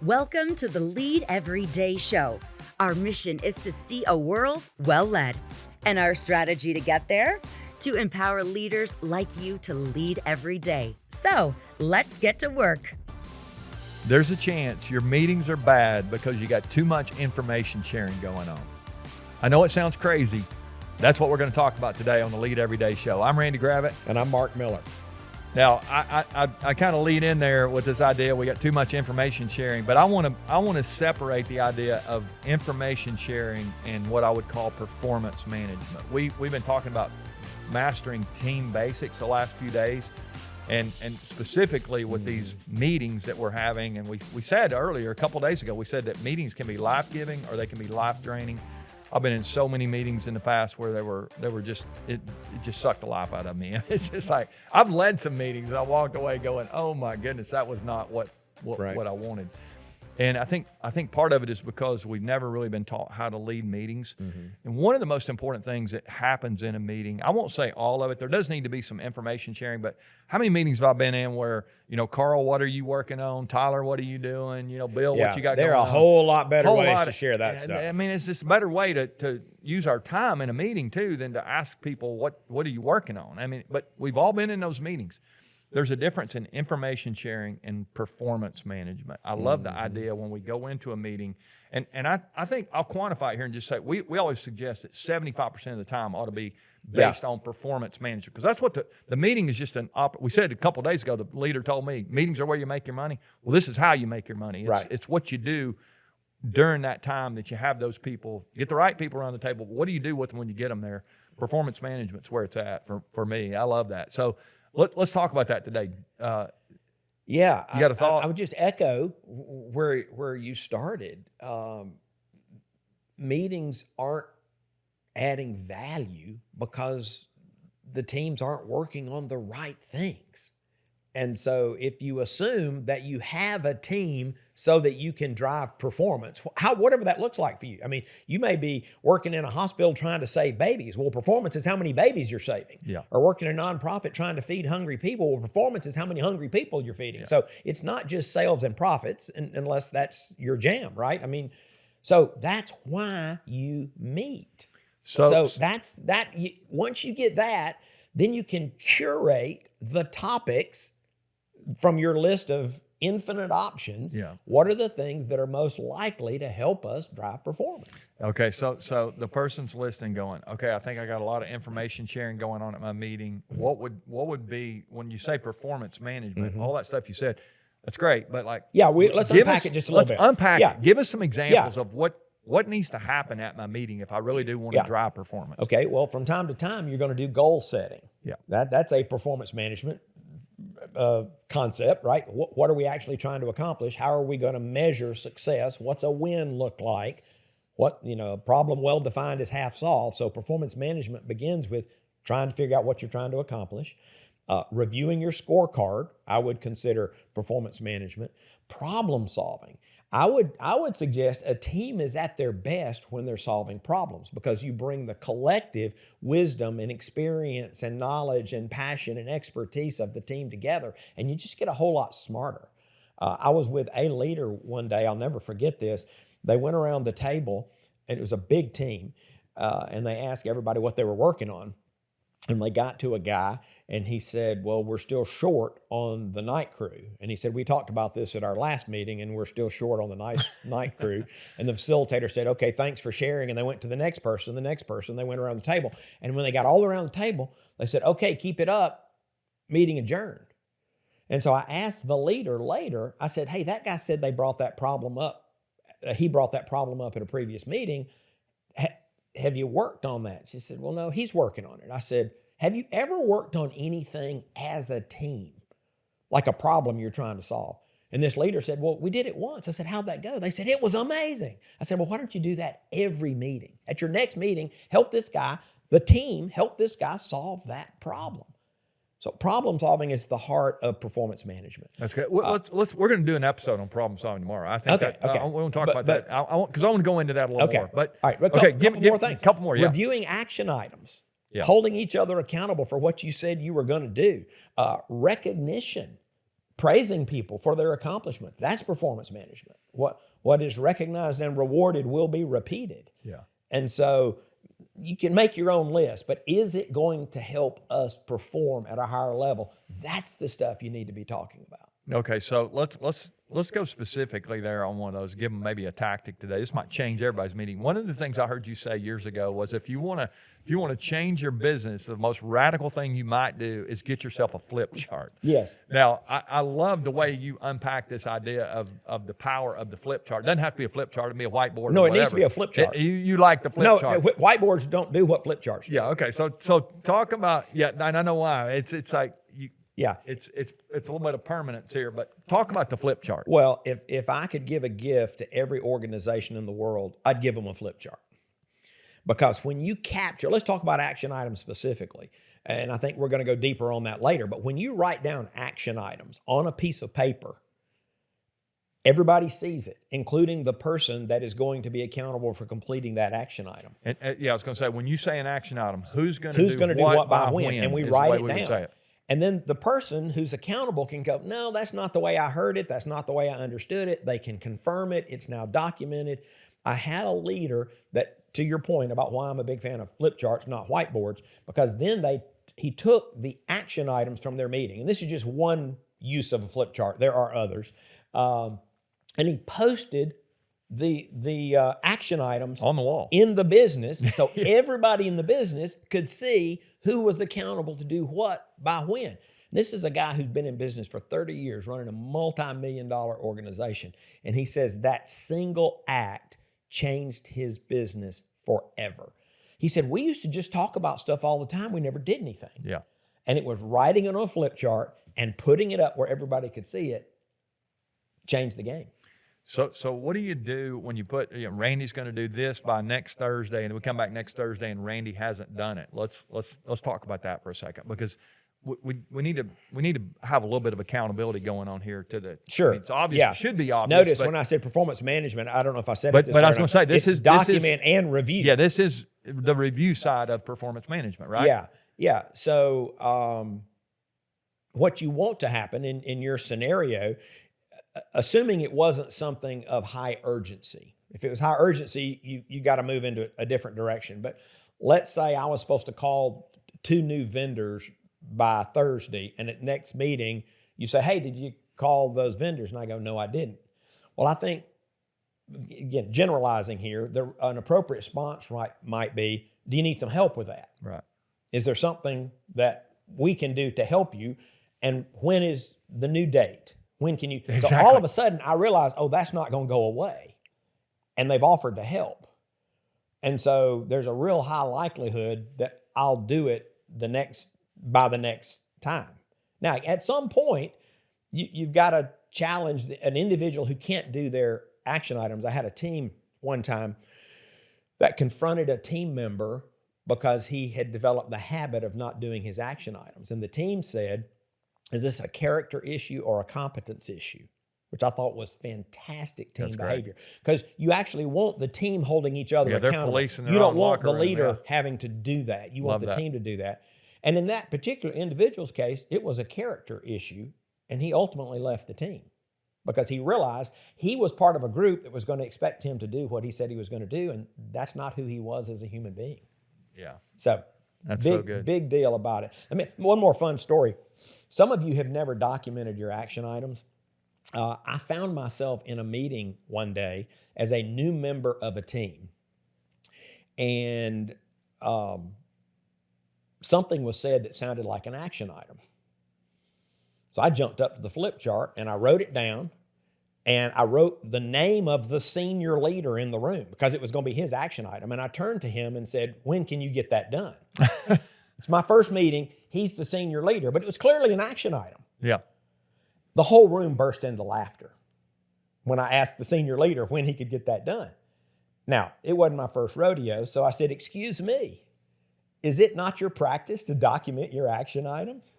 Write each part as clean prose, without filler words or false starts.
Welcome to the Lead Every Day show. Our mission is to see a world well led. And our strategy to get there? To empower leaders like you to lead every day. So let's get to work. There's a chance your meetings are bad because you got too much information sharing going on. I know it sounds crazy. That's what we're going to talk about today on the Lead Every Day show. I'm Randy Gravett. And I'm Mark Miller. Now, I kind of lead in there with this idea we got too much information sharing, but I want to separate the idea of information sharing and what I would call performance management. We've been talking about mastering team basics the last few days, and specifically with these meetings that we're having. And we said earlier, a couple days ago, we said that meetings can be life-giving or they can be life-draining. I've been in so many meetings in the past where they were just, it just sucked the life out of me. It's just like, I've led some meetings and I walked away going, oh my goodness, that was not what I wanted. And I think part of it is because we've never really been taught how to lead meetings. Mm-hmm. And one of the most important things that happens in a meeting, I won't say all of it, there does need to be some information sharing, but how many meetings have I been in where, Carl, what are you working on? Tyler, what are you doing? Bill, what you got going on? There are a whole lot better ways to share that stuff. I mean, it's just a better way to use our time in a meeting too than to ask people, what are you working on? I mean, but we've all been in those meetings. There's a difference in information sharing and performance management. I love the idea when we go into a meeting, and I think I'll quantify it here and just say we always suggest that 75% of the time ought to be based on performance management, because that's what the meeting is just we said a couple of days ago, the leader told me, meetings are where you make your money. Well, this is how you make your money. It's what you do during that time that you have those people, get the right people around the table, but what do you do with them when you get them there? Performance management's where it's at for me. I love that. So let's talk about that today. You got a thought? I would just echo where you started. Meetings aren't adding value because the teams aren't working on the right things. And so if you assume that you have a team so that you can drive performance, whatever that looks like for you. I mean, you may be working in a hospital trying to save babies. Well, performance is how many babies you're saving. Yeah. Or working in a nonprofit trying to feed hungry people. Well, performance is how many hungry people you're feeding. Yeah. So it's not just sales and profits unless that's your jam, right? I mean, so that's why you meet. So that's that. Once you get that, then you can curate the topics from your list of infinite options. Yeah. What are the things that are most likely to help us drive performance? Okay, so the person's listening going, okay, I think I got a lot of information sharing going on at my meeting. What would be, when you say performance management, all that stuff you said, that's great, but let's unpack it just a little bit. Let's unpack it. Give us some examples of what needs to happen at my meeting if I really do want to drive performance. Okay, well, from time to time, you're going to do goal setting. Yeah. That's a performance management concept, right? What are we actually trying to accomplish? How are we going to measure success? What's a win look like? A problem well defined is half solved. So performance management begins with trying to figure out what you're trying to accomplish. Reviewing your scorecard, I would consider performance management. Problem solving. I would suggest a team is at their best when they're solving problems, because you bring the collective wisdom and experience and knowledge and passion and expertise of the team together, and you just get a whole lot smarter. I was with a leader one day, I'll never forget this. They went around the table, and it was a big team, and they asked everybody what they were working on. And they got to a guy, and he said, well, we're still short on the night crew. And he said, we talked about this at our last meeting, and we're still short on the night crew. And the facilitator said, okay, thanks for sharing. And they went to the next person. They went around the table. And when they got all around the table, they said, okay, keep it up. Meeting adjourned. And so I asked the leader later, I said, hey, that guy said they brought that problem up. He brought that problem up at a previous meeting. Have you worked on that? She said, well, no, he's working on it. I said, have you ever worked on anything as a team, like a problem you're trying to solve? And this leader said, well, we did it once. I said, how'd that go? They said, it was amazing. I said, well, why don't you do that every meeting? At your next meeting, help this guy solve that problem. So problem solving is the heart of performance management. That's good. We're going to do an episode on problem solving tomorrow. I think I want to talk about that. Because I want to go into that a little more. But all right, give more things. A couple more. Yeah. Reviewing action items. Holding each other accountable for what you said you were going to do. Recognition. praising people for their accomplishments. That's performance management. What is recognized and rewarded will be repeated. Yeah. And so you can make your own list, but is it going to help us perform at a higher level? That's the stuff you need to be talking about. Okay, so let's go specifically there on one of those. Give them maybe a tactic today. This might change everybody's meeting. One of the things I heard you say years ago was if you want to change your business, the most radical thing you might do is get yourself a flip chart. Yes. Now, I love the way you unpack this idea of the power of the flip chart. It doesn't have to be a flip chart. It can be a whiteboard. No, or it needs to whatever. be a flip chart. You like the flip chart? No, whiteboards don't do what flip charts do. Yeah. Okay. So talk about and I know why. It's like you. Yeah. It's a little bit of permanence here, but talk about the flip chart. Well, if I could give a gift to every organization in the world, I'd give them a flip chart. Because when you capture, let's talk about action items specifically, and I think we're going to go deeper on that later, but when you write down action items on a piece of paper, everybody sees it, including the person that is going to be accountable for completing that action item. And I was going to say, when you say an action item, who's going to do what by when? And we write it down. Say it. And then the person who's accountable can go, no, that's not the way I heard it. That's not the way I understood it. They can confirm it. It's now documented. I had a leader that, to your point about why I'm a big fan of flip charts, not whiteboards, because then he took the action items from their meeting. And this is just one use of a flip chart. There are others. And he posted the action items on the wall in the business. So everybody in the business could see who was accountable to do what by when. This is a guy who's been in business for 30 years running a multi-million-dollar organization. And he says that single act changed his business forever. He said, we used to just talk about stuff all the time. We never did anything. Yeah. And it was writing it on a flip chart and putting it up where everybody could see it changed the game. So what do you do when you put, Randy's going to do this by next Thursday, and we come back next Thursday and Randy hasn't done it? Let's talk about that for a second, because we need to have a little bit of accountability going on here to the. Sure. I mean, it's obvious. Yeah. It should be obvious. Notice when I said performance management, I don't know if I said it this way. But I was going to say this is document and review. Yeah, this is the review side of performance management, right? Yeah. So what you want to happen in your scenario, assuming it wasn't something of high urgency. If it was high urgency, you got to move into a different direction. But let's say I was supposed to call 2 new vendors by Thursday, and at next meeting, you say, hey, did you call those vendors? And I go, no, I didn't. Well, I think, again, generalizing here, an appropriate response might be, do you need some help with that? Right. Is there something that we can do to help you? And when is the new date? When can you? Exactly. So all of a sudden, I realized, that's not going to go away. And they've offered to help. And so there's a real high likelihood that I'll do it by the next time. Now, at some point, you've got to challenge an individual who can't do their action items. I had a team one time that confronted a team member because he had developed the habit of not doing his action items. And the team said, is this a character issue or a competence issue? Which I thought was fantastic team behavior. Because you actually want the team holding each other accountable. They're policing their You don't own want the locker room, leader having to do that. You want the team to do that. And in that particular individual's case, it was a character issue, and he ultimately left the team because he realized he was part of a group that was going to expect him to do what he said he was going to do, and that's not who he was as a human being. Yeah. So that's so good. Big deal about it. One more fun story. Some of you have never documented your action items. I found myself in a meeting one day as a new member of a team, and something was said that sounded like an action item. So I jumped up to the flip chart and I wrote it down, and I wrote the name of the senior leader in the room because it was going to be his action item. And I turned to him and said, when can you get that done? It's my first meeting. He's the senior leader, but it was clearly an action item. Yeah. The whole room burst into laughter when I asked the senior leader when he could get that done. Now, it wasn't my first rodeo, so I said, excuse me, is it not your practice to document your action items?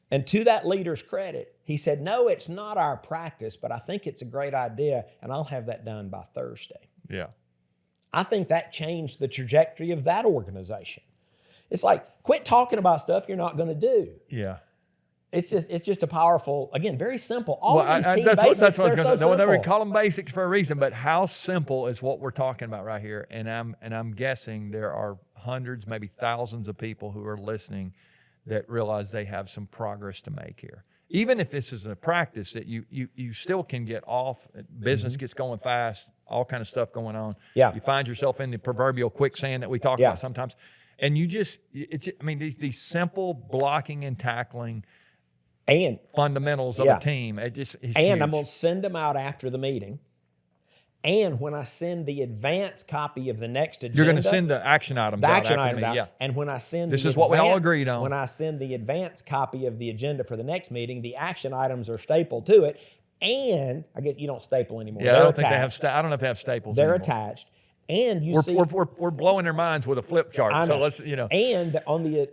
And to that leader's credit, he said, no, it's not our practice, but I think it's a great idea, and I'll have that done by Thursday. Yeah. I think that changed the trajectory of that organization. It's like, quit talking about stuff you're not going to do. Yeah. it's just a powerful, again, very simple. All Well, of these team that's basics, what I was they're going so to say. We simple. call them basics for a reason, but how simple is what we're talking about right here? And I'm guessing there are hundreds, maybe thousands of people who are listening that realize they have some progress to make here. Even if this is a practice that you still can get off, business gets going fast, all kind of stuff going on. Yeah. You find yourself in the proverbial quicksand that we talk about sometimes. And you just, these simple blocking and tackling And fundamentals of a team. It's and huge. I'm going to send them out after the meeting. And when I send the advance copy of the next agenda, You're going to send the action items the out action after items the out. meeting. Yeah. And when I send This the is what we all advance- agreed on. When I send the advance copy of the agenda for the next meeting, the action items are stapled to it. And I get you don't staple anymore. Yeah, They're I don't think they have. attached. I don't know if they have staples. They're anymore. attached. And you We're, see, we're blowing their minds with a flip chart. I So know. let's And on the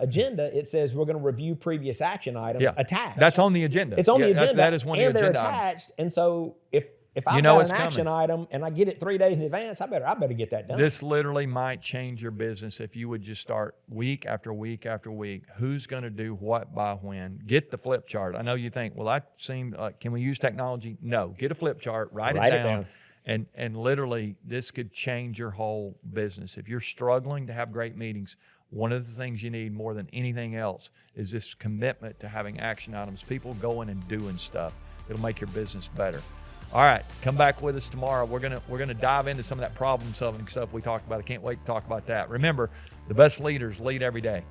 agenda, it says we're going to review previous action items attached. That's on the agenda. It's on the Yeah, agenda. that is one of and the they're agenda items. attached. And so if I've know got it's an action coming. item and I get it 3 days in advance, I better get that done. This literally might change your business if you would just start week after week after week. Who's going to do what by when? Get the flip chart. I know you think, well, that seemed like, can we use technology? No. Get a flip chart, write it down. And literally, this could change your whole business. If you're struggling to have great meetings, one of the things you need more than anything else is this commitment to having action items, people going and doing stuff. It'll make your business better. All right, come back with us tomorrow. We're gonna dive into some of that problem-solving stuff we talked about. I can't wait to talk about that. Remember, the best leaders lead every day.